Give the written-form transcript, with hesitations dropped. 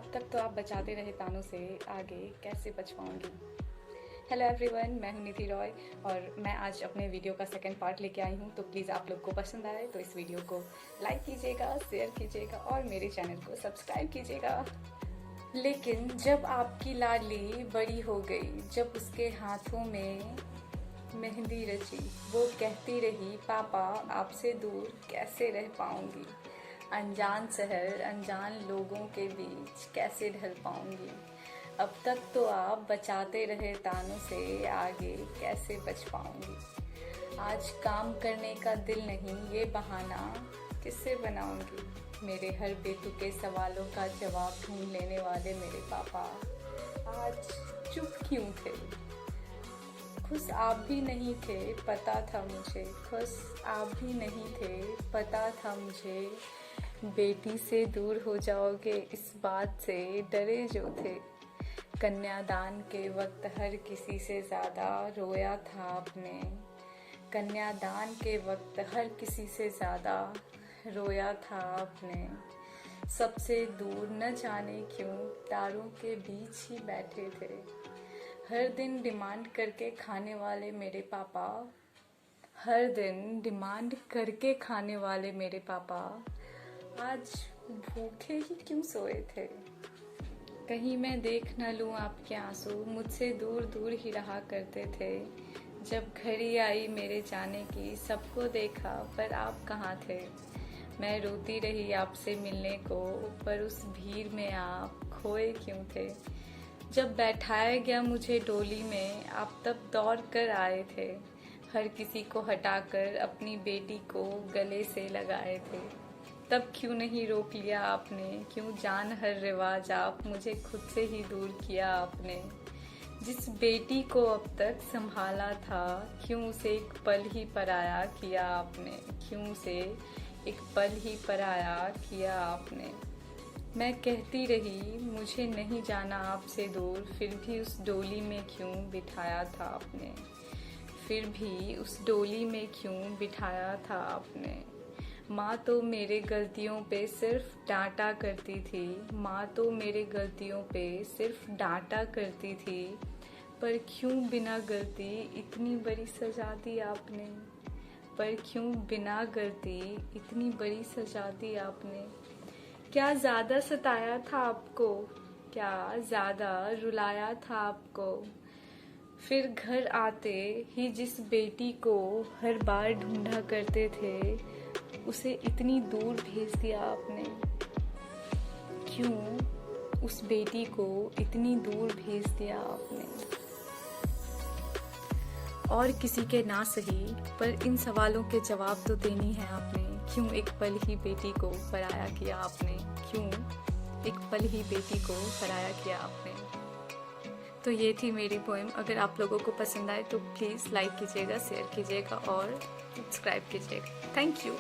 अब तक तो आप बचाते रहे तानों से, आगे कैसे बच पाऊंगी। हेलो एवरीवन, मैं हूं निधि रॉय और मैं आज अपने वीडियो का सेकंड पार्ट लेके आई हूं। तो प्लीज़ आप लोग को पसंद आए तो इस वीडियो को लाइक कीजिएगा, शेयर कीजिएगा और मेरे चैनल को सब्सक्राइब कीजिएगा। लेकिन जब आपकी लाडली बड़ी हो गई, जब उसके हाथों में मेहंदी रची, वो कहती रही पापा आपसे दूर कैसे रह पाऊंगी, अनजान शहर अनजान लोगों के बीच कैसे ढल पाऊंगी। अब तक तो आप बचाते रहे तानों से, आगे कैसे बच पाऊंगी। आज काम करने का दिल नहीं, ये बहाना किससे बनाऊंगी। मेरे हर बेतुके सवालों का जवाब ढूंढ लेने वाले मेरे पापा आज चुप क्यों थे। खुश आप भी नहीं थे, पता था मुझे, खुश आप भी नहीं थे, पता था मुझे। बेटी से दूर हो जाओगे इस बात से डरे जो थे। कन्यादान के वक्त हर किसी से ज़्यादा रोया था आपने। कन्यादान के वक्त हर किसी से ज़्यादा रोया था आपने। सबसे दूर न जाने क्यों तारों के बीच ही बैठे थे। हर दिन डिमांड करके खाने वाले मेरे पापा, हर दिन डिमांड करके खाने वाले मेरे पापा आज भूखे ही क्यों सोए थे। कहीं मैं देख न लूं आपके आंसू, मुझसे दूर दूर ही रहा करते थे। जब घड़ी आई मेरे जाने की, सबको देखा पर आप कहाँ थे। मैं रोती रही आपसे मिलने को, पर उस भीड़ में आप खोए क्यों थे। जब बैठाया गया मुझे डोली में, आप तब दौड़ कर आए थे। हर किसी को हटाकर अपनी बेटी को गले से लगाए थे। तब क्यों नहीं रोक लिया आपने, क्यों जान हर रिवाज आप मुझे खुद से ही दूर किया आपने। जिस बेटी को अब तक संभाला था, क्यों उसे एक पल ही पराया किया आपने, क्यों उसे एक पल ही पराया किया आपने। मैं कहती रही मुझे नहीं जाना आपसे दूर, फिर भी उस डोली में क्यों बिठाया था आपने, फिर भी उस डोली में क्यों बिठाया था आपने। माँ तो मेरे गलतियों पे सिर्फ डांटा करती थी, माँ तो मेरे गलतियों पे सिर्फ डांटा करती थी, पर क्यों बिना गलती इतनी बड़ी सजा दी आपने, पर क्यों बिना गलती इतनी बड़ी सजा दी आपने। क्या ज़्यादा सताया था आपको, क्या ज़्यादा रुलाया था आपको। फिर घर आते ही जिस बेटी को हर बार ढूंढा करते थे, उसे इतनी दूर भेज दिया आपने। क्यों उस बेटी को इतनी दूर भेज दिया आपने। और किसी के ना सही, पर इन सवालों के जवाब तो देनी है आपने। क्यों एक पल ही बेटी को पराया किया आपने, क्यों एक पल ही बेटी को पराया किया आपने। तो ये थी मेरी पोएम। अगर आप लोगों को पसंद आए तो प्लीज़ लाइक कीजिएगा, शेयर कीजिएगा और सब्सक्राइब कीजिएगा। Thank you.